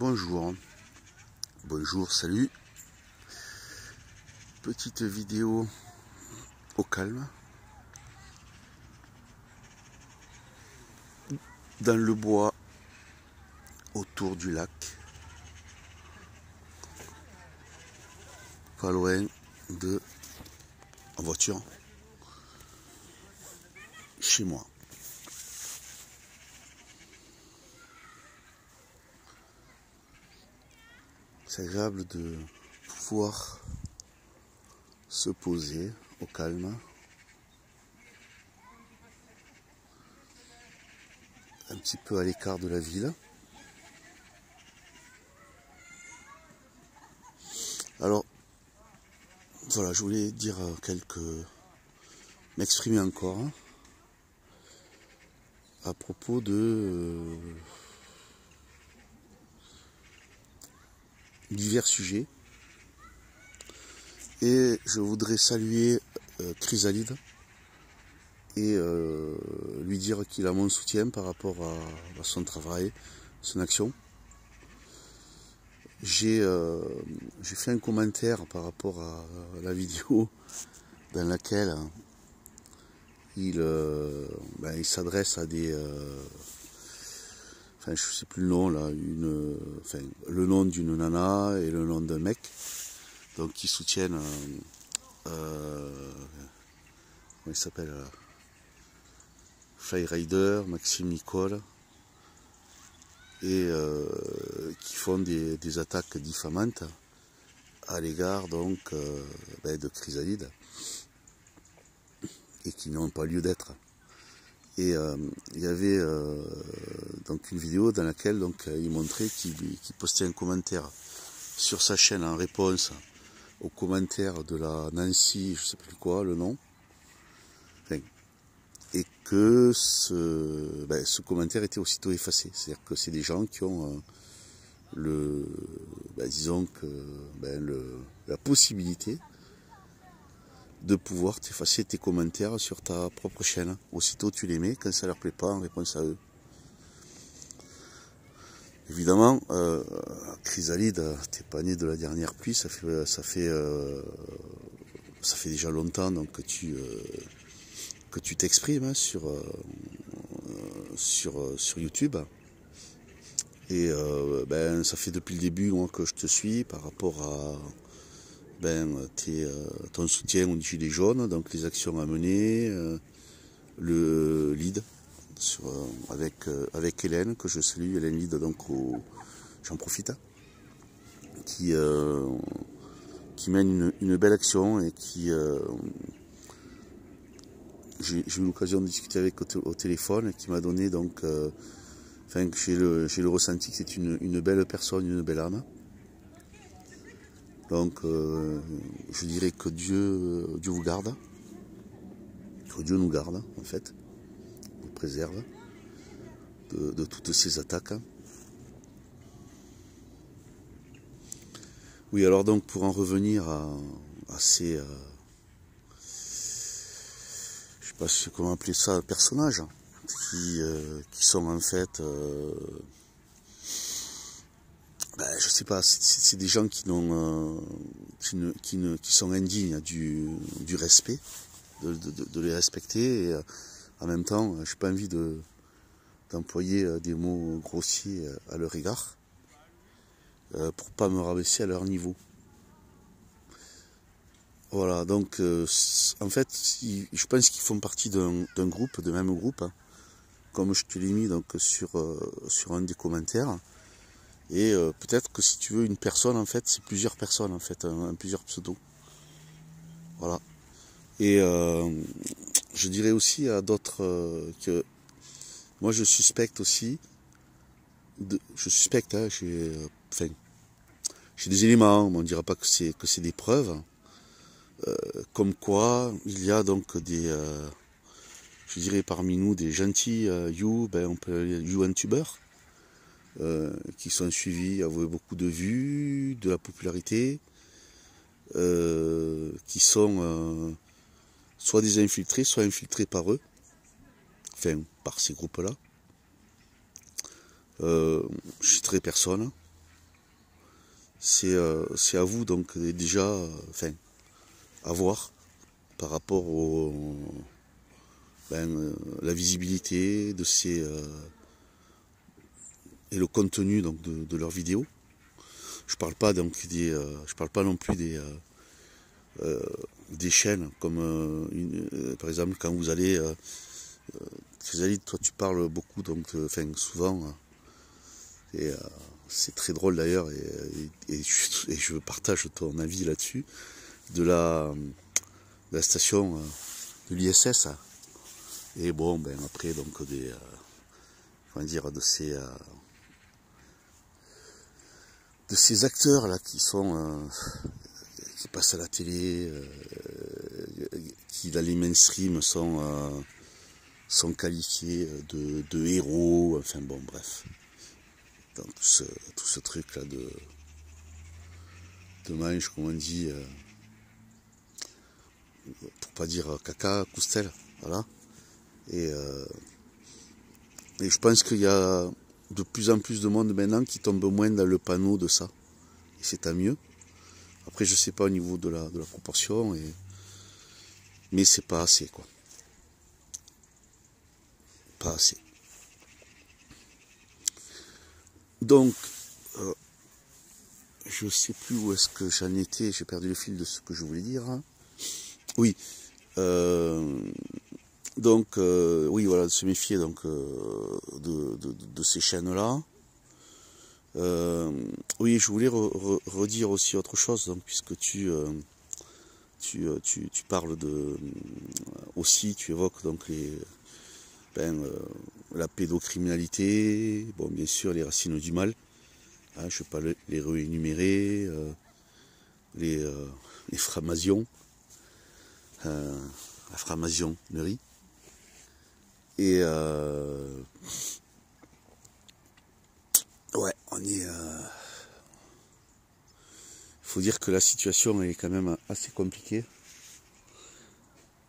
Bonjour, bonjour, salut. Petite vidéo au calme, dans le bois, autour du lac, pas loin de, en voiture, chez moi. C'est agréable de pouvoir se poser au calme, un petit peu à l'écart de la ville. Alors, voilà, je voulais dire m'exprimer encore à propos de divers sujets. Et je voudrais saluer Chrysalide et lui dire qu'il a mon soutien par rapport à son travail, son action. J'ai fait un commentaire par rapport à la vidéo dans laquelle il s'adresse à des... enfin, je sais plus le nom là, le nom d'une nana et le nom d'un mec, donc qui soutiennent... comment il s'appelle, Flyrider, Maxime Nicole, et qui font des attaques diffamantes à l'égard donc de Chrysalide, et qui n'ont pas lieu d'être. Et il y avait donc une vidéo dans laquelle donc il montrait qu'il postait un commentaire sur sa chaîne en réponse au commentaire de la Nancy, je sais plus quoi le nom, et que ce commentaire était aussitôt effacé. C'est-à-dire que c'est des gens qui ont disons que la possibilité de pouvoir t'effacer tes commentaires sur ta propre chaîne. Aussitôt tu les mets, quand ça leur plaît pas, en réponse à eux. Évidemment, Chrysalide, t'es pas né de la dernière pluie, ça fait déjà longtemps donc que tu t'exprimes sur YouTube. Et ça fait depuis le début moi que je te suis par rapport à ton soutien aux Gilets jaunes, donc les actions à mener, le lead avec Hélène, que je salue, Hélène Lead, donc j'en profite, qui mène une belle action et qui j'ai eu l'occasion de discuter avec au téléphone, et qui m'a donné donc j'ai le ressenti que c'est une belle personne, une belle âme. Donc je dirais que Dieu vous garde, que Dieu nous garde en fait, nous préserve de toutes ces attaques. Oui, alors donc pour en revenir à ces, je sais pas comment appeler ça, personnages qui sont en fait, je sais pas, c'est des gens qui sont indignes du respect, de les respecter, et en même temps, j'ai pas envie d'employer des mots grossiers à leur égard, pour pas me rabaisser à leur niveau. Voilà, donc en fait, je pense qu'ils font partie d'un groupe, de même groupe, hein, comme je te l'ai mis donc sur un des commentaires. Et peut-être que si tu veux une personne, en fait, c'est plusieurs personnes, en fait, plusieurs pseudos. Voilà. Et je dirais aussi à d'autres que moi je suspecte aussi, j'ai des éléments, mais on ne dira pas que c'est des preuves, comme quoi il y a donc je dirais parmi nous des gentils YouTubeurs, qui sont suivis, avoués beaucoup de vues, de la popularité, qui sont soit des infiltrés, soit infiltrés par eux, par ces groupes-là. Je citerai personne, c'est à vous donc déjà, enfin, à voir par rapport au la visibilité de ces et le contenu donc de leurs vidéos. Je parle pas donc je parle pas non plus des chaînes comme par exemple quand vous allez toi tu parles beaucoup donc enfin souvent et c'est très drôle d'ailleurs et je partage ton avis là-dessus de la station de l'ISS et bon ben après donc des comment dire de ces acteurs là qui sont qui passent à la télé qui dans les mainstream sont qualifiés de héros, enfin bon bref dans tout ce truc là de manche comme on dit pour pas dire caca coustel, voilà et je pense qu'il y a de plus en plus de monde maintenant qui tombe moins dans le panneau de ça et c'est tant mieux. Après je sais pas au niveau de la proportion mais c'est pas assez quoi, pas assez. Donc je sais plus où est-ce que j'en étais, j'ai perdu le fil de ce que je voulais dire. Oui, donc oui voilà, de se méfier donc de ces chaînes-là. Oui, je voulais redire aussi autre chose, donc puisque tu parles de aussi, tu évoques donc la pédocriminalité, bon bien sûr les racines du mal. Hein, je ne vais pas les réénumérer, les framasions, la framationnerie. Et ouais, on est. Faut dire que la situation est quand même assez compliquée.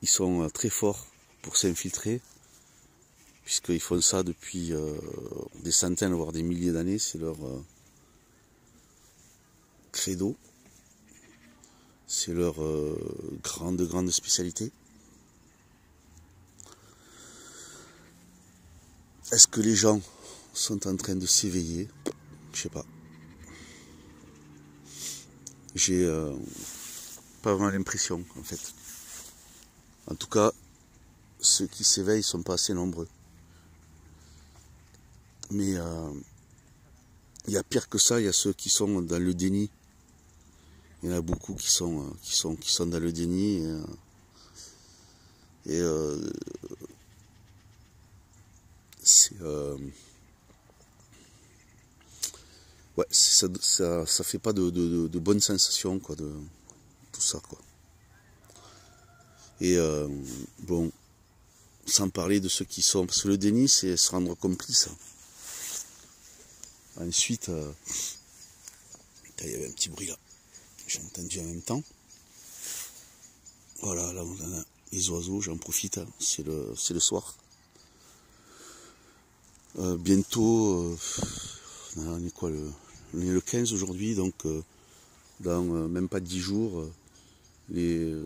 Ils sont très forts pour s'infiltrer, puisqu'ils font ça depuis des centaines, voire des milliers d'années. C'est leur credo. C'est leur grande spécialité. Est-ce que les gens sont en train de s'éveiller? Je sais pas. J'ai pas vraiment l'impression, en fait. En tout cas, ceux qui s'éveillent sont pas assez nombreux. Mais il y a pire que ça, il y a ceux qui sont dans le déni. Il y en a beaucoup qui sont dans le déni et c'est ouais, ça fait pas de bonnes sensations quoi, de tout ça quoi. Et bon, sans parler de ceux qui sont, parce que le déni c'est se rendre complice. Ensuite, il y avait un petit bruit là, j'ai entendu en même temps. Voilà, là on a les oiseaux, j'en profite, hein. C'est le soir. Bientôt, on est quoi, on est le 15 aujourd'hui, donc dans même pas 10 jours, les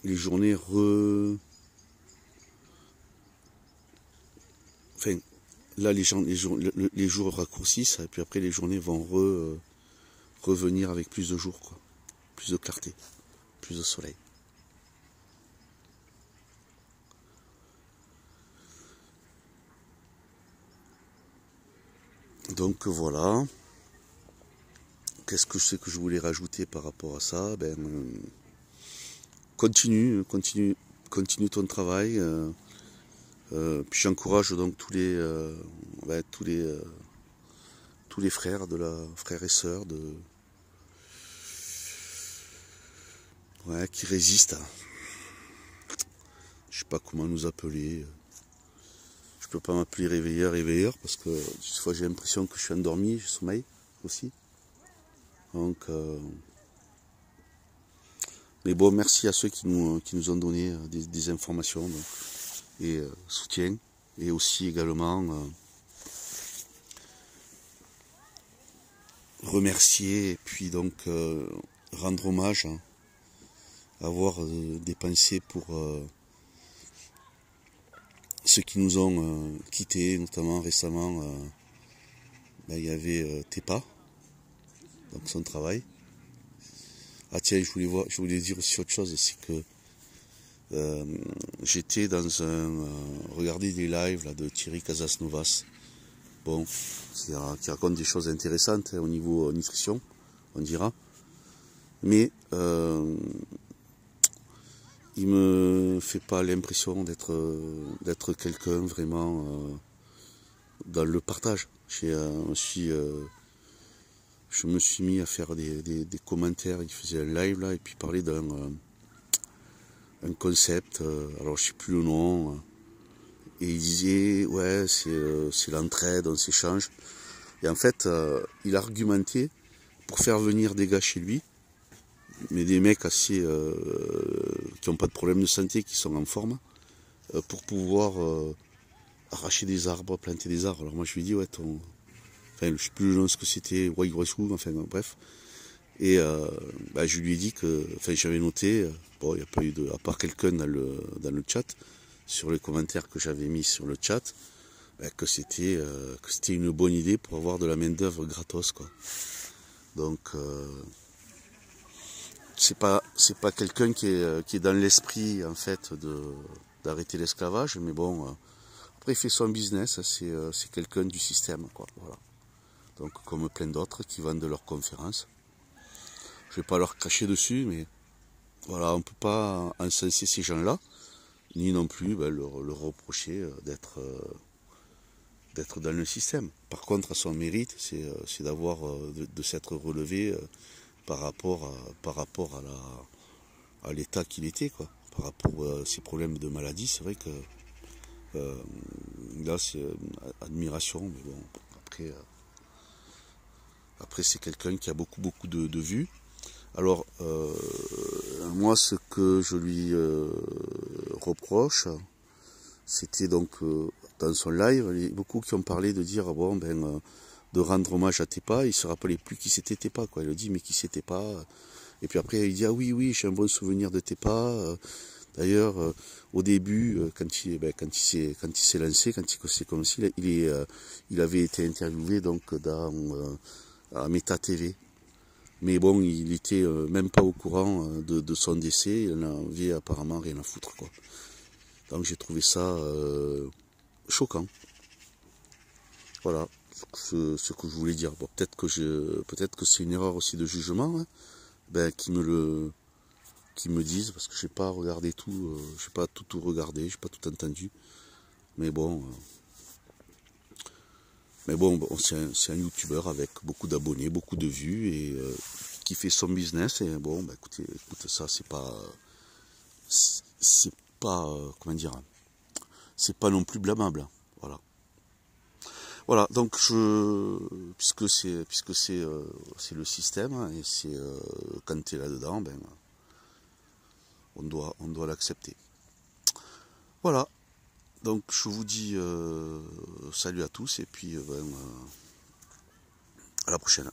journées enfin, là les jours raccourcissent, et puis après les journées vont revenir avec plus de jours, quoi. Plus de clarté, plus de soleil. Donc voilà. Qu'est-ce que c'est que je voulais rajouter par rapport à ça? Ben, continue ton travail. Puis j'encourage donc tous les frères frères et sœurs qui résistent. Je sais pas comment nous appeler. Je peux pas m'appeler réveilleur parce que des fois j'ai l'impression que je suis endormi, je sommeille aussi. Donc mais bon, merci à ceux qui nous ont donné des informations donc, et soutien, et aussi également remercier et puis donc rendre hommage, hein, avoir des pensées pour ceux qui nous ont quittés, notamment récemment. Il y avait Tepa, donc son travail. Ah tiens, je voulais dire aussi autre chose, c'est que j'étais dans regarder des lives là, de Thierry Casasnovas, bon, qui raconte des choses intéressantes, hein, au niveau nutrition, on dira. Mais il me fait pas l'impression d'être quelqu'un vraiment dans le partage. Je me suis mis à faire des commentaires. Il faisait un live là et puis parlait d'un un concept. Alors je sais plus le nom. Et il disait ouais c'est l'entraide, on s'échange. Et en fait il argumentait pour faire venir des gars chez lui, mais des mecs assez qui n'ont pas de problème de santé, qui sont en forme, pour pouvoir arracher des arbres, planter des arbres. Alors moi je lui dis ouais enfin je sais plus le nom ce que c'était, Waïgresou, enfin bref. Et je lui ai dit que, enfin j'avais noté, bon il n'y a pas eu de, à part quelqu'un dans le chat, sur les commentaires que j'avais mis sur le chat, que c'était une bonne idée pour avoir de la main d'œuvre gratos quoi. Donc c'est pas quelqu'un qui est dans l'esprit en fait d'arrêter l'esclavage, mais bon après il fait son business, c'est quelqu'un du système quoi, voilà. Donc comme plein d'autres qui vendent leurs conférences. Je vais pas leur cracher dessus, mais voilà, on peut pas encenser ces gens-là, ni non plus leur reprocher d'être dans le système. Par contre, à son mérite, c'est d'avoir de s'être relevé par rapport à l'état qu'il était, quoi. Par rapport à ses problèmes de maladie, c'est vrai que là c'est admiration, mais bon, après c'est quelqu'un qui a beaucoup de vues. Alors moi ce que je lui reproche, c'était donc dans son live, il y a beaucoup qui ont parlé de dire de rendre hommage à Tepa. Il se rappelait plus qui c'était Tepa, quoi. Il a dit mais qui c'était Tepa. Et puis après il dit ah oui j'ai un bon souvenir de Tepa. D'ailleurs au début quand il s'est lancé, quand il s'est commencé, il avait été interviewé donc à Meta TV. Mais bon, il était même pas au courant de son décès, il en avait apparemment rien à foutre quoi. Donc j'ai trouvé ça choquant. Voilà ce que je voulais dire. Bon, peut-être que c'est une erreur aussi de jugement, hein, qui me disent, parce que j'ai pas regardé tout, j'ai pas tout regardé, j'ai pas tout entendu. Mais bon, c'est un youtubeur avec beaucoup d'abonnés, beaucoup de vues et qui fait son business. Et bon, écoute, ça c'est pas comment dire, c'est pas non plus blâmable. Voilà, donc puisque c'est le système, hein, et c'est quand tu es là-dedans, on doit l'accepter. Voilà, donc je vous dis salut à tous et puis à la prochaine.